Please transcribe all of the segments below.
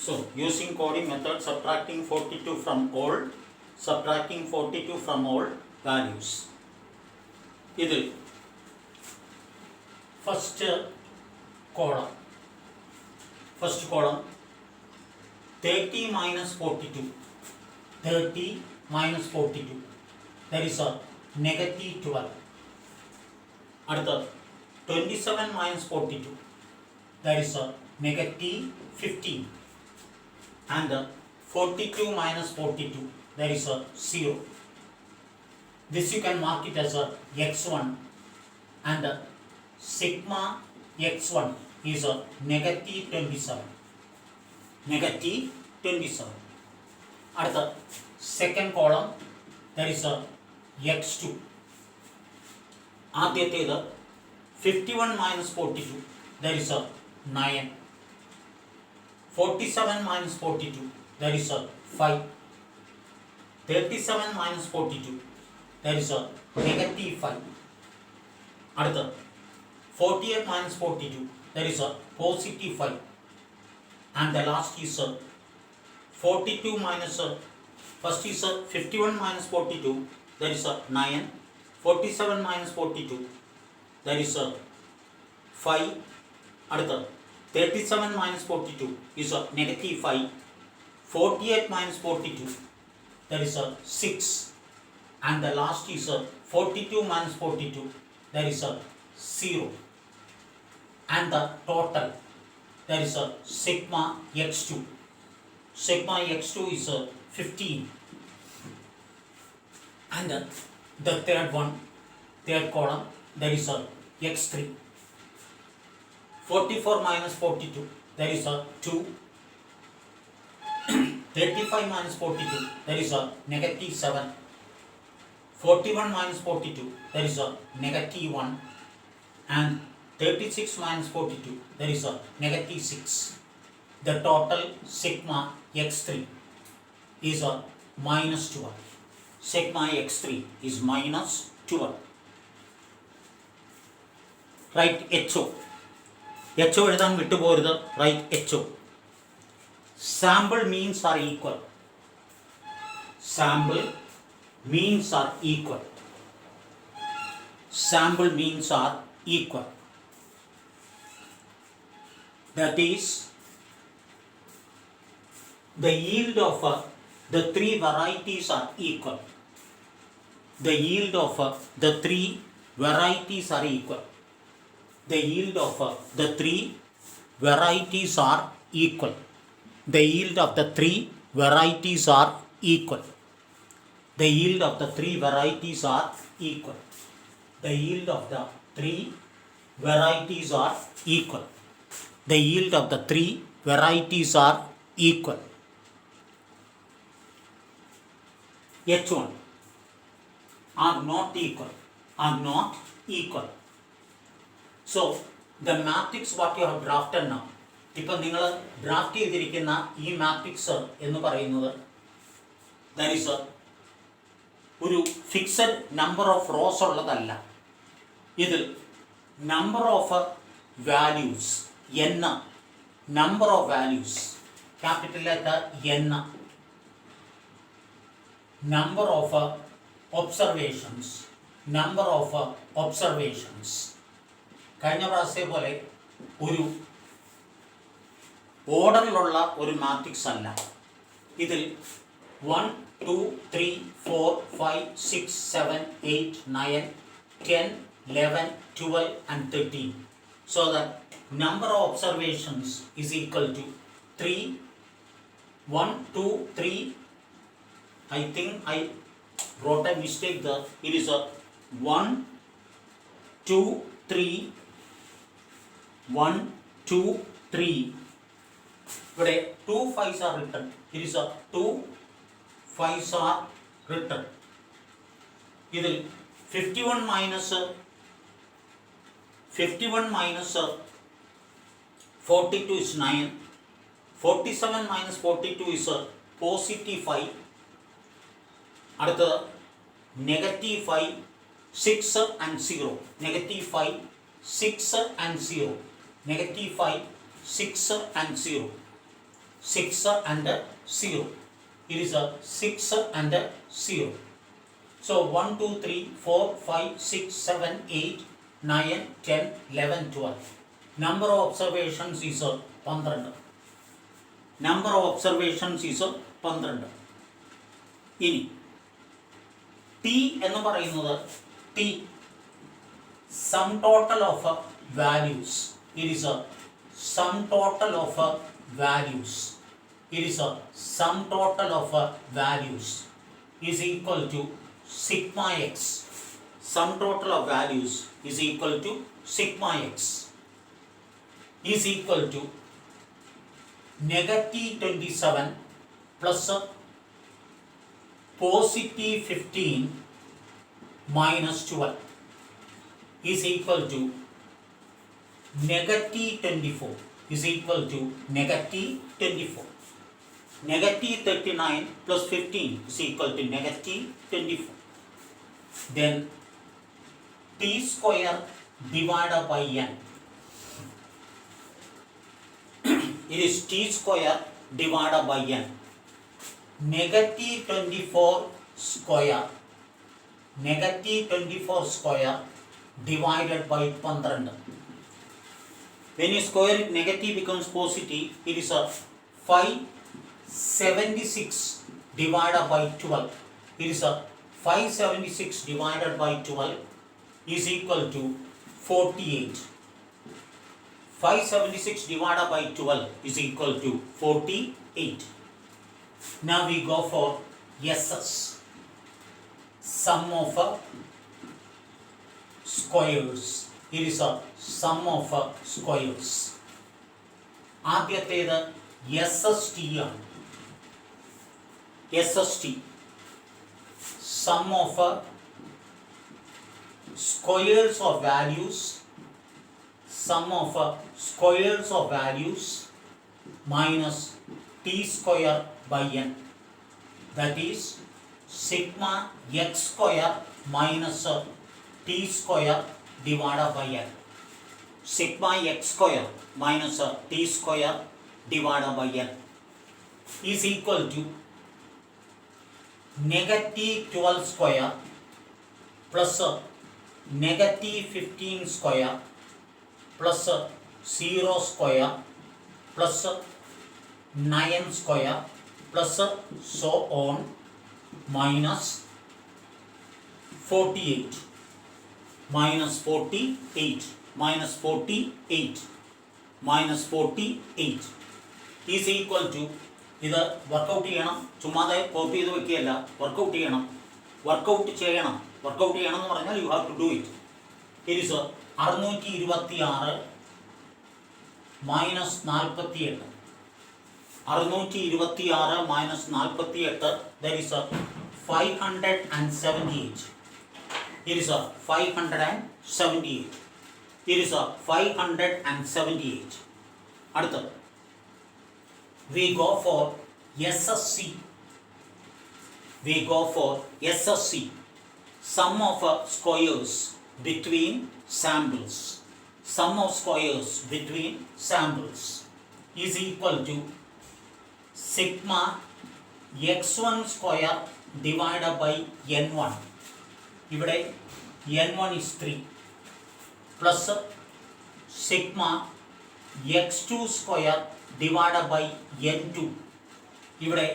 So, using coding method, subtracting 42 from all, subtracting 42 from all values. ഇതിൽ first column 30 minus 42, 30 minus 42, that is a negative 12. അടുത്ത 27 minus 42, that is a negative 15. And 42 minus 42, that is a 0. This you can mark it as a x1, and sigma x1 is a negative 27. Negative 27. അടുത്ത second column, that is a x2. ആദ്യത്തേത് 51 minus 42, that is a 9. 47 minus 42, that is a 5. 37 minus 42, that is a negative 5. അടുത്ത 48 minus 42, that is a positive 5. And the last is 42 minus, first is 51 minus 42, that is a 9. 47 minus 42, that is a 5. അടുത്ത 37 minus 42 is a negative 5. 48 minus 42, that is a 6. And the last is 42 minus 42, that is a 0. And the total, that is a sigma x2. Sigma x2 is 15. And the third column, that is a x3. 44 minus 42, that is a 2. 35 minus 42, that is a negative 7. 41 minus 42, that is a negative 1. And 36 minus 42, that is a negative 6. The total sigma x3 is a minus 12. Sigma x3 is minus 12. Write HO. HO എഴുതാൻ വിട്ടുപോകരുത്. Write HO. Sample means are equal. Sample means are equal. Sample means are equal. That is, the yield of the three varieties are equal. The yield of the three varieties are equal. The yield of the three varieties are equal. The yield of the three varieties are equal. The yield of the three varieties are equal. The yield of the three varieties are equal. The yield of the three varieties are equal. H1 are not equal. Are not equal. So, the matrix what you have drafted now, ഇപ്പോൾ നിങ്ങൾ draft ചെയ്തിരിക്കുന്ന ഈ matrix എന്ന് പറയുന്നത് that is ഒരു fixed number of rows ഉള്ളതല്ല. ഇതിൽ number of values n, number of values capital letter n, number of observations, number of observations. കഴിഞ്ഞ പ്രാവശ്യത്തെ പോലെ ഒരു ഓർഡറിലുള്ള ഒരു മാട്രിക്സ് അല്ല. ഇതിൽ 1, 2, 3, 4, 5, 6, 7, 8, 9, 10, 11, 12 and 13. So that number of observations is equal to 3, 1, 2, 3. I think I wrote a mistake there. It is a 1, 2, 3, 1, 2, 3. ഇവിടെ 2 5s are written. It is a 2 5s are written. ഇതിൽ 51 minus 42 is 9. 47 minus 42 is a positive 5. അടുത്തത് negative 5, 6 and 0. Negative 5, 6 and 0. Negative 5, 6 and 0. 6 and 0. It is a 6 and 0. So 1, 2, 3, 4, 5, 6, 7, 8, 9, 10, 11, 12. Number of observations is 12. Number of observations is 12. ഇനി T എന്ന് പറയുന്നത് T sum total of values. It is a sum total of values. It is a sum total of values is equal to sigma x. Sum total of values is equal to sigma x is equal to negative 27 plus positive 15 minus 12 is equal to negative 24 is equal to negative 24. Negative 39 plus 15 is equal to negative 24. Then t square divided by n. It is t square divided by n. Negative 24 square. Negative 24 square divided by 12. When you square it, negative becomes positive. It is a 576 divided by 12. It is a 576 divided by 12 is equal to 48. 576 divided by 12 is equal to 48. Now we go for SS. Sum of squares. It is a sum of squares. ആദ്യത്തേത് SST ആണ്. SST sum of squares of values. Sum of squares of values minus t square by n. That is sigma x square minus t square divided by n. Sigma x square minus t square divided by n is equal to negative 12 square plus negative 15 square plus 0 square plus 9 square plus so on minus 48 minus 48 minus 48 minus 48 is equal to ഇത് workout ചെയ്യണം. ചുമ്മാതെ copy ചെയ്ത് വെക്കുകയല്ല, workout ചെയ്യണം. Workout ചെയ്യണം എന്ന് പറഞ്ഞാൽ you have to do it. It is 626 minus 48. 626 minus 48 that is 578. It is 578. It is 578. അടുത്തത് we go for SSC. We go for SSC. Sum of squares between samples. Sum of squares between samples is equal to sigma x1 square divided by n1. ഇവിടെ n1 is 3 plus sigma x2 square divided by n2. ഇവിടെ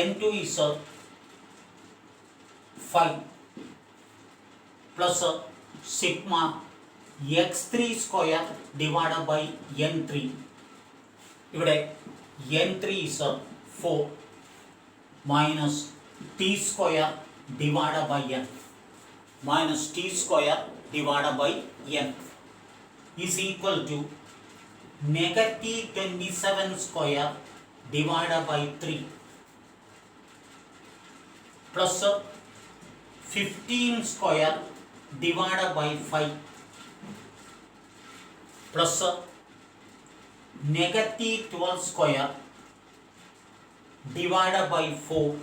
n2 is 5 plus sigma x3 square divided by n3. ഇവിടെ n3 is 4 minus t square divided by n minus t square divided by n is equal to negative 27 square divided by 3 plus 15 square divided by 5 plus negative 12 square divided by 4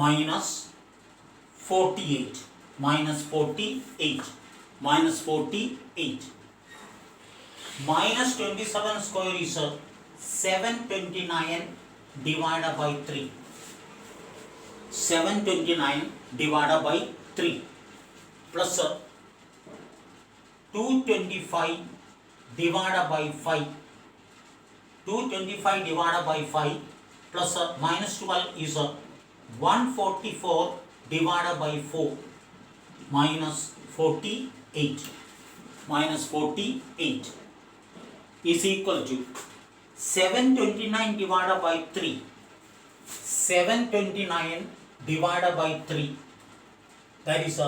minus 48 minus 48. minus 27 square is 729 divided by 3. 729 divided by 3 plus 225 divided by 5. 225 divided by 5 plus minus 12 is 144 divided by 4 minus 48. Minus 48 is equal to 729 divided by 3. 729 divided by 3, that is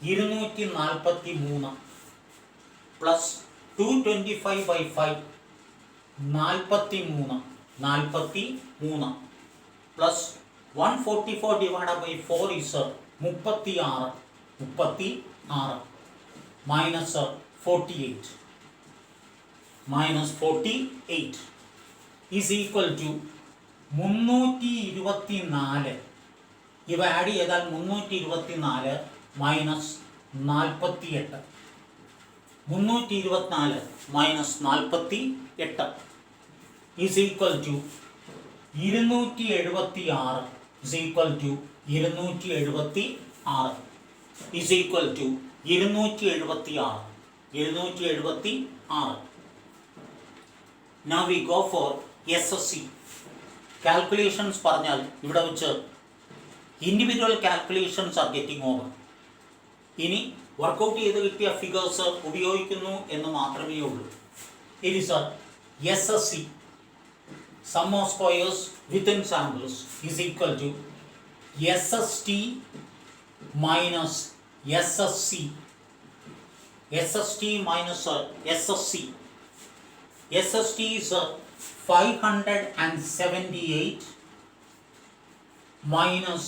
243 plus 225 by 5 43 plus 144 divided by 4 is 36 minus 48 is equal to 324. ഇവ add ചെയ്താൽ 324 minus 48. 324 minus 48 is equal to 276. Is equal to 276. Is equal to 276. Now we go for SSC. Calculations പറഞ്ഞാൽ ഇവിടെ വെച്ച് individual calculations are getting over. ഇനി workout ചെയ്ത് കിട്ടിയ figures ഉപയോഗിക്കുന്നു എന്ന് മാത്രമേ ഉള്ളൂ. It is SSC, sum of squares within samples, is equal to SST minus SSC. SST minus SSC. SST is 578 minus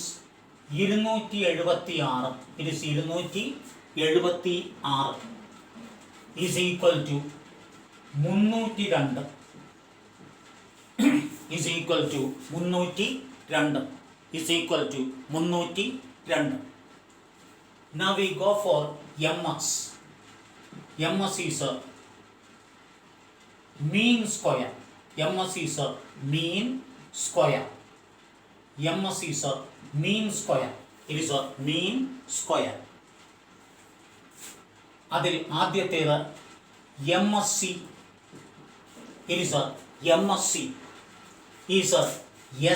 276. It is 276 is equal to 302. is equal to 302. is equal to 302. Now we go for MS. MS is a mean square. MS is a mean square. MS is a mean square. It is a mean square. അതിൽ ആദ്യത്തേത് MSC. It is a MSC is a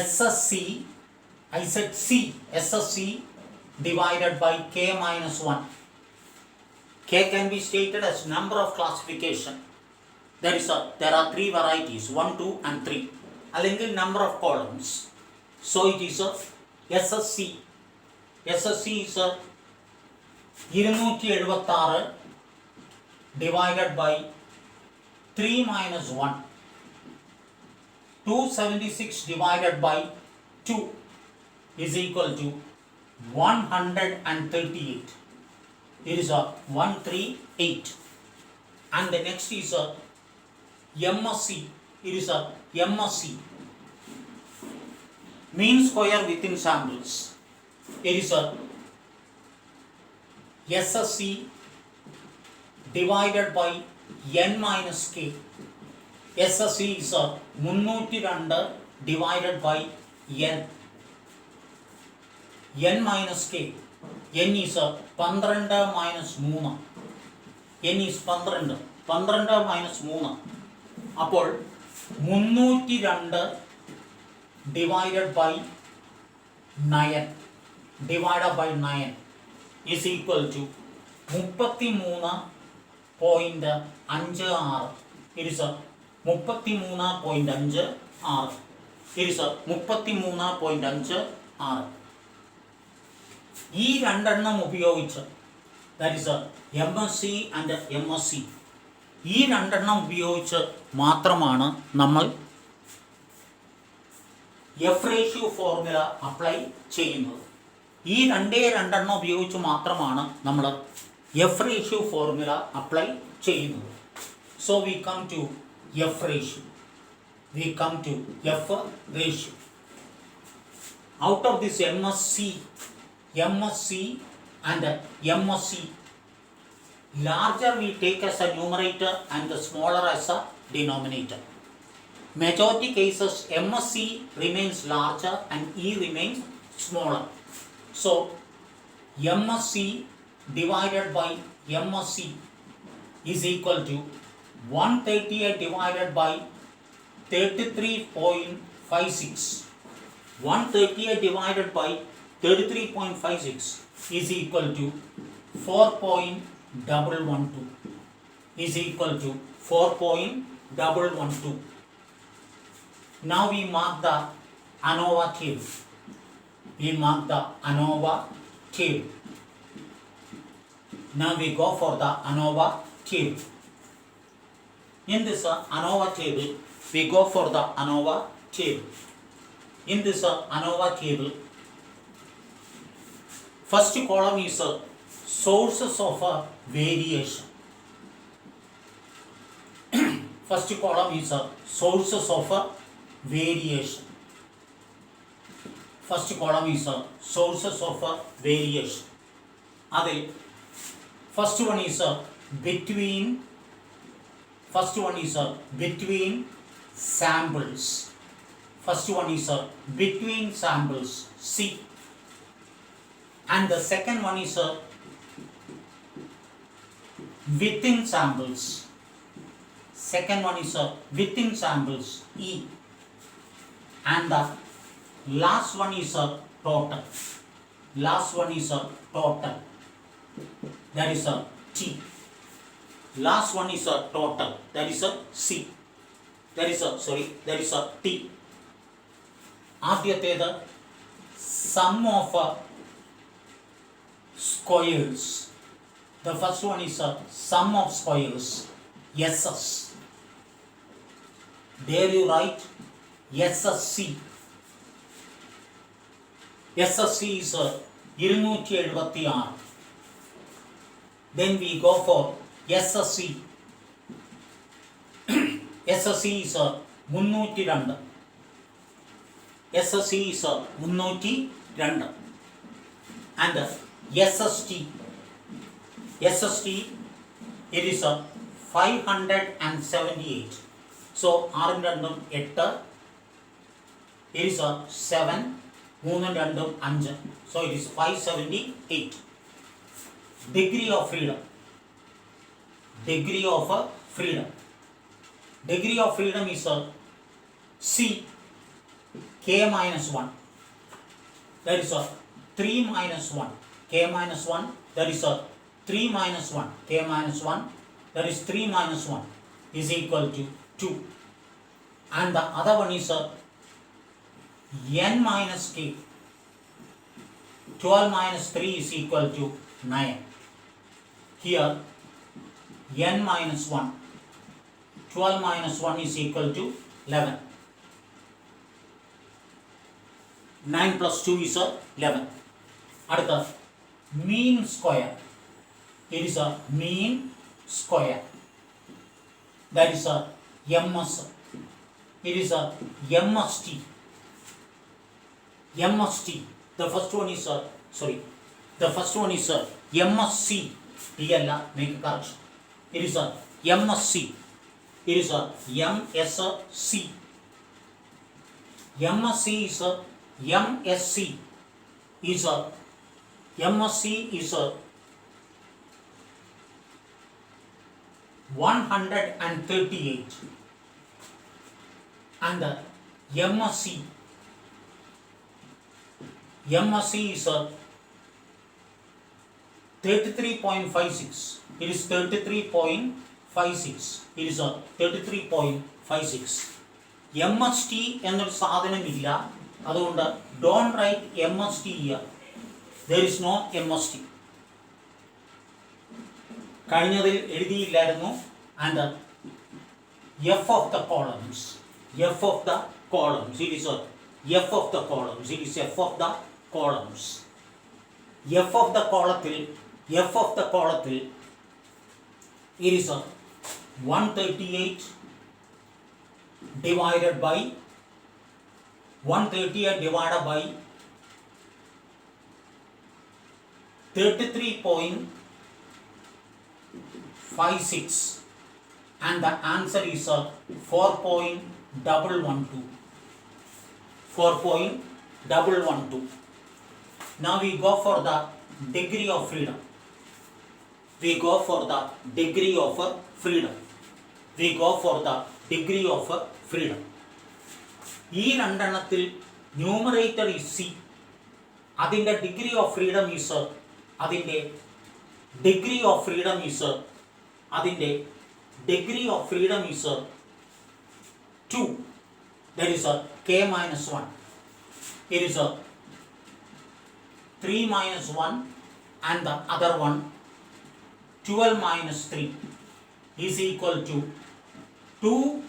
SSC. I said C. SSC divided by K minus 1. K can be stated as number of classification. There are 3 varieties, 1, 2 and 3. അല്ലെങ്കിൽ number of columns. So it is a SSC. SSC is a 276 divided by 3 minus 1. 276 divided by 2 is equal to 138. It is a 138. And the next is a MSC. It is a MSC, mean square within samples. It is a SSC divided by N minus K. SSC is a 302 divided by N. N minus K. N is a 12 minus 3. N is 12. 12 minus 3. അപ്പോൾ 302 divided by 9 is equal to 33.56. It is a 33.56. It is a 33.56. ഈ രണ്ടെണ്ണം ഉപയോഗിച്ച്, that is MSC and MSC, ഈ രണ്ടെണ്ണം ഉപയോഗിച്ച് മാത്രമാണ് നമ്മൾ F ratio formula apply ചെയ്യുന്നത്. ഈ രണ്ടെണ്ണം ഉപയോഗിച്ച് മാത്രമാണ് നമ്മൾ എഫ് റേഷ്യോ ഫോർമുല അപ്ലൈ ചെയ്യുന്നത്. So we come to F ratio. Out of this MSC and MSC, larger we take as a numerator and the smaller as a denominator. Majority cases MSC remains larger and E remains smaller. So MSC divided by MSC is equal to 138 divided by 33.56. 138 divided by 33.56 is equal to 4.112 is equal to 4.112. Now we mark the ANOVA table. We mark the ANOVA table. Now we go for the ANOVA table. In this ANOVA table, we go for the ANOVA table. In this ANOVA table, first column is sources of variation. First column is sources of variation. First column is sources of variation. Adil, first one is between samples. First one is between samples, C. And the second one is within samples. Second one is within samples, E. And the last one is total. Last one is total. That is T. Last one is total. That is C. That is T. ആദ്യത്തേത് sum of squares. The first one is sum of squares, SS. There you write SSC. SSC is 276. Then we go for SSC. SSC is 302. SSC is 302. And SST, it is 578. So, 6 8, it is 7, 3 5. So, it is 578. Degree of freedom. Degree of freedom. Degree of freedom is C, K minus 1. That is 3 minus 1. K minus 1. That is 3 minus 1. K minus 1. That is 3 minus 1 is equal to 2. And the other one is N minus K. 12 minus 3 is equal to 9. Here N minus 1. 12 minus 1 is equal to 11. 9 plus 2 is 11. Adutha mean square. It is a mean square. That is a MS. It is a MST. MST. The first one is MSC. Here make a correction. It is a MSC. It is a MSC. MSC is a MSC is a MSC is a 138. And the MSC is a 33.56. It is 33.56. It is a 33.56. MST എന്നൊരു സാധനമില്ല. അതുകൊണ്ട് don't write MST here. There is no MST. കഴിഞ്ഞതിൽ എഴുതിയില്ലായിരുന്നു. And F of the columns. F of the columns. It is F of the columns. It is F of the columns. F of the column it is 138 divided by 33.56 4.56 and the answer is 4.112. 4.112. Now we go for the degree of freedom. We go for the degree of freedom. We go for the degree of freedom. ഈ രണ്ടെണ്ണത്തിൽ numerator is C. അതിൻ്റെ degree of freedom is അതിൻ്റെ degree of freedom is അതിൻ്റെ degree of freedom is 2. That is k minus 1. It is 3 minus 1 and the other one 12 minus 3 is equal to 2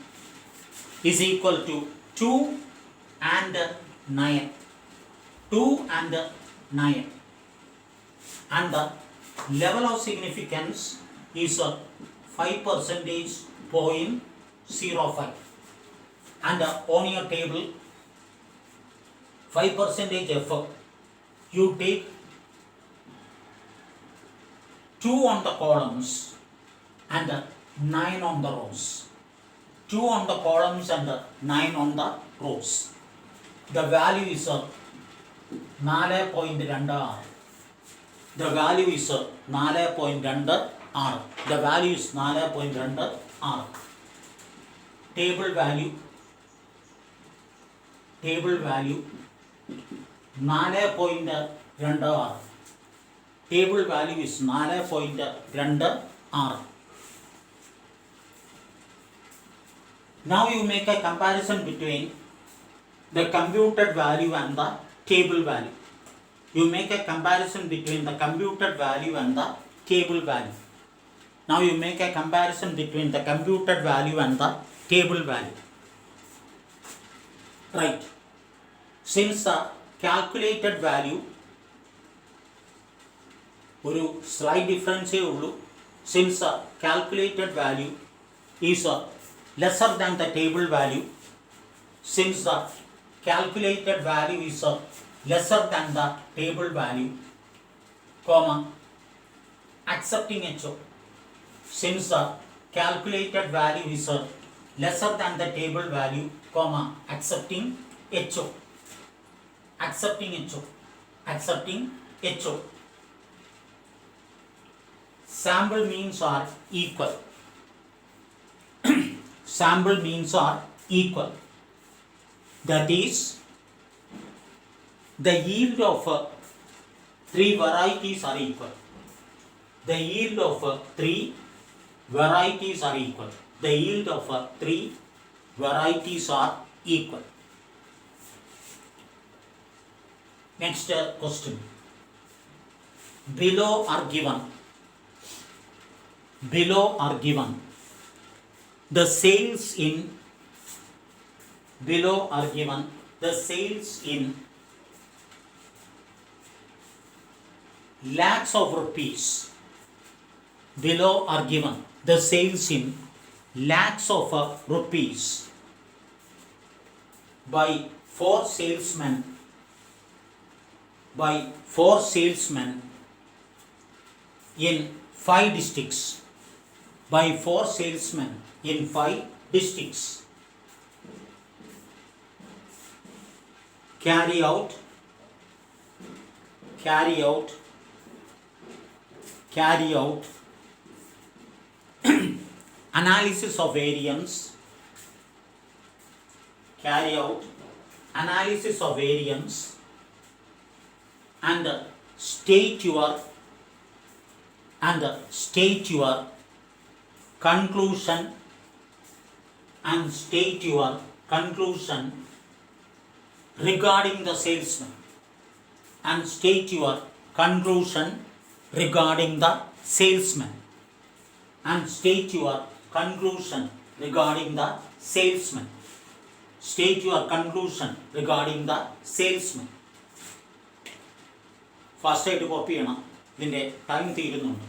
is equal to 2 and 9. 2 and 9. And the level of significance is 5.05. And on your table 5% F, you take 2 on the columns and 9 on the rows. 2 on the columns and 9 on the rows. The value is 4.26. The value is 4.26. The value is 4.26. Table value 4.26. Table value is 4.26. Now you make a comparison between the computed value and the table value. You make a comparison between the computed value and the table value. Now you make a comparison between the computed value and the table value. Right. Since the calculated value ഒരു slight difference ഉള്ളൂ. Since the calculated value is lesser than the table value, since the calculated value is lesser than the table value, comma, accepting HO. Since the calculated value is lesser than the table value, comma, accepting HO. Accepting HO. Accepting HO. Sample means are equal. Sample means are equal. That is, the yield of 3 varieties are equal. The yield of 3 varieties are equal. The yield of 3 varieties are equal. Next question. Below are given the sales in lakhs of rupees. Below are given the sales in lakhs of rupees by 4 salesmen in 5 districts. By 4 salesmen in 5 districts. Carry out analysis of variance. Carry out analysis of variance and state your conclusion regarding the salesman. And state your conclusion regarding the salesman. And state your conclusion regarding the salesman. State your conclusion regarding the salesman. Fast ആയിട്ട് copy ചെയ്യണം, ഇതിൻ്റെ time തീരുന്നുണ്ട്.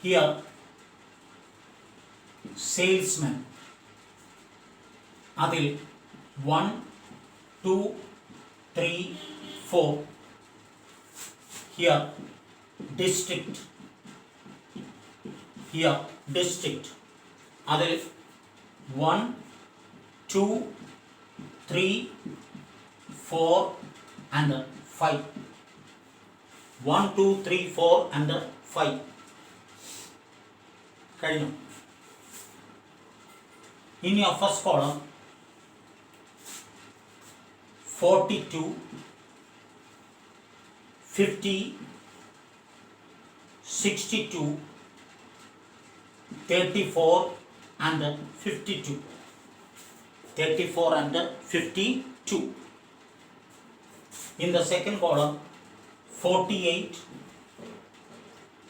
Here സെയിൽസ്മെൻ, അതിൽ 1, 2, 3, 4. Here district here district. അതിൽ 1, 2, 3, 4 and 5. 1, 2, 3, 4 and 5. കഴിഞ്ഞു. In your first column 42, 50, 62, 34 and 52. 34 and 52. In the second column 48,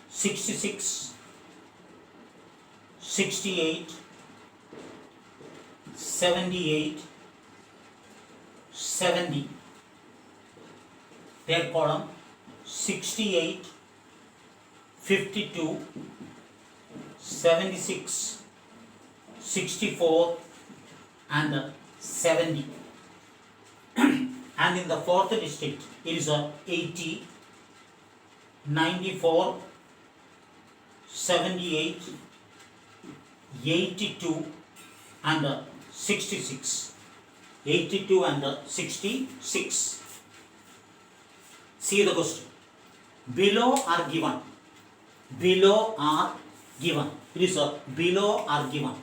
66, 68, 78, 70. Third column 68, 52, 76, 64 and 70. And in the fourth district it is 80, 94, 78, 82 and 66. 82 and 66. See the question. Below are given. Below are given. It is below are given.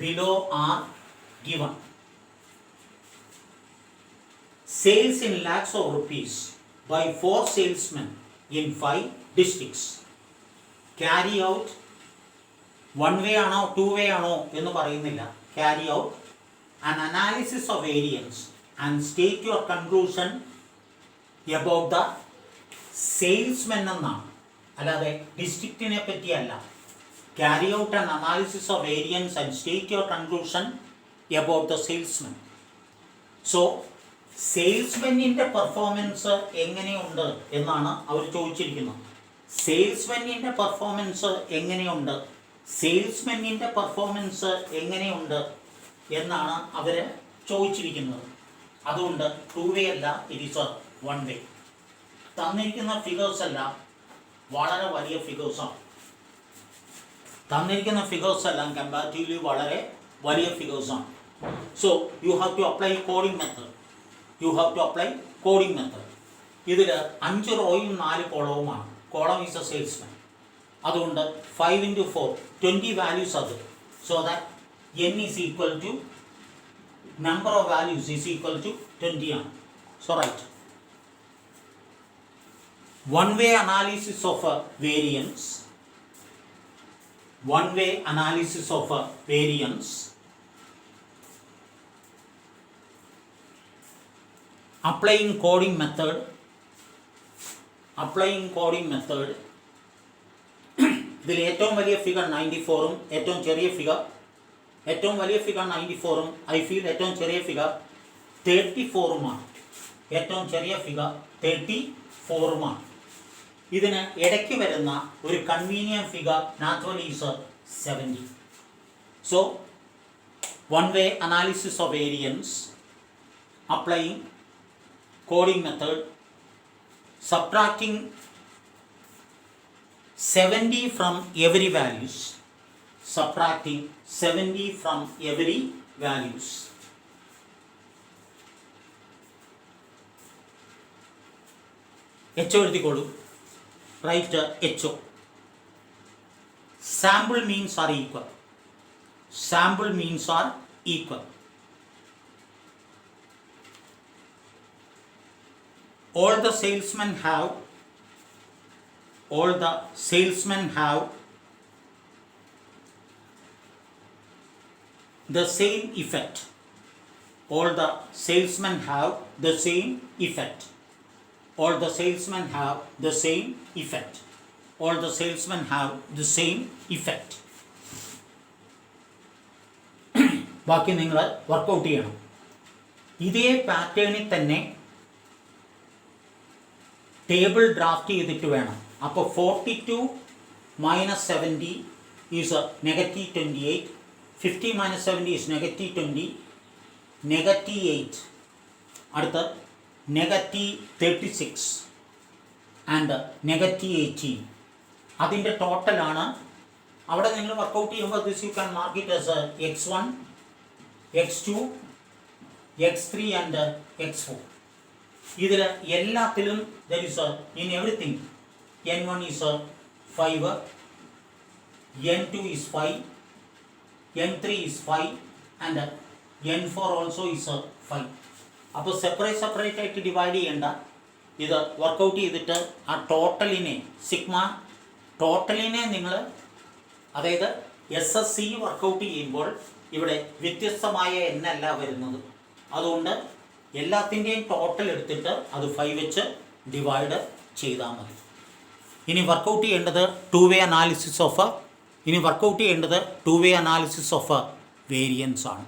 Below are given. Sales in lakhs of rupees by 4 salesmen in 5 districts. Carry out one way ആണോ to വേ ആണോ എന്ന് പറയുന്നില്ല. Carry out an analysis of variance and state your conclusion about the salesmen എന്നാണ്, അല്ലാതെ ഡിസ്ട്രിക്റ്റിനെ പറ്റിയല്ല. Carry out an analysis of variance and state your conclusion about the salesman. So സെയിൽസ്മെന്നിൻ്റെ performance എങ്ങനെയുണ്ട് എന്നാണ് അവർ ചോദിച്ചിരിക്കുന്നത്. സെയിൽസ്മെന്നിൻ്റെ പെർഫോമൻസ് എങ്ങനെയുണ്ട്, സെയിൽസ്മെന്നിൻ്റെ പെർഫോമൻസ് എങ്ങനെയുണ്ട് എന്നാണ് അവർ ചോദിച്ചിരിക്കുന്നത്. അതുകൊണ്ട് ടു വേ അല്ല, ഇറ്റ് ഈസ് വൺ വേ. തന്നിരിക്കുന്ന ഫിഗേഴ്സ് എല്ലാം വളരെ വലിയ ഫിഗേഴ്സാണ്. തന്നിരിക്കുന്ന ഫിഗേഴ്സ് എല്ലാം കമ്പാരിറ്റീവ്ലി വളരെ വലിയ ഫിഗേഴ്സാണ്. So you have to apply coding method. ഇതിൽ 5 റോയും 4 കോളവുമാണ്. Column is a salesman. അതുകൊണ്ട് 5 into 4 20 വാല്യൂസ് അത്. So that n is equal to number of values is equal to 20 ആണ്. So right. One way analysis of variance. One way analysis of variance. Applying coding method. ഇതിൽ ഏറ്റവും വലിയ figure 94ഉം ഏറ്റവും ചെറിയ figure 94ഉം I feel ഏറ്റവും ചെറിയ figure 34ഉമാണ്. ഏറ്റവും ചെറിയ ഫിഗർ 34ഉമാണ്. ഇതിന് ഇടയ്ക്ക് വരുന്ന ഒരു convenient figure naturally is 70. So one way analysis of variance, applying coding method, subtracting 70 from every values. HO എഴുതിക്കോളൂ. Write HO. Sample means are equal. All the salesmen have the same effect. All the salesmen have the same effect. ബാക്കി നിങ്ങൾ workout ചെയ്യണം. ഇതേ പാറ്റേണിൽ തന്നെ table draft ചെയ്തിട്ട് വേണം. അപ്പോൾ 42 minus 70 is negative 28. 50 minus 70 is negative 20. negative 8. അടുത്ത negative 36 and negative 18. അതിൻ്റെ ടോട്ടലാണ് അവിടെ നിങ്ങൾ വർക്കൗട്ട് ചെയ്യുമ്പോൾ this you can mark it as x1, x2, x3 and x4. ഇതിൽ എല്ലാത്തിലും there is in everything n1 is 5, n2 is 5, n3 is 5 and n4 also is 5. അപ്പോൾ separate ആയിട്ട് divide ചെയ്യേണ്ട. ഇത് വർക്കൗട്ട് ചെയ്തിട്ട് ആ ടോട്ടലിനെ ടോട്ടലിനെ നിങ്ങൾ, അതായത് SSC വർക്കൗട്ട് ചെയ്യുമ്പോൾ ഇവിടെ വ്യത്യസ്തമായ എണ്ണല്ല വരുന്നത്. അതുകൊണ്ട് എല്ലാത്തിൻ്റെയും ടോട്ടൽ എടുത്തിട്ട് അത് 5 വെച്ച് ഡിവൈഡ് ചെയ്താൽ മതി. ഇനി വർക്കൗട്ട് ചെയ്യേണ്ടത് two way analysis of variance ആണ്.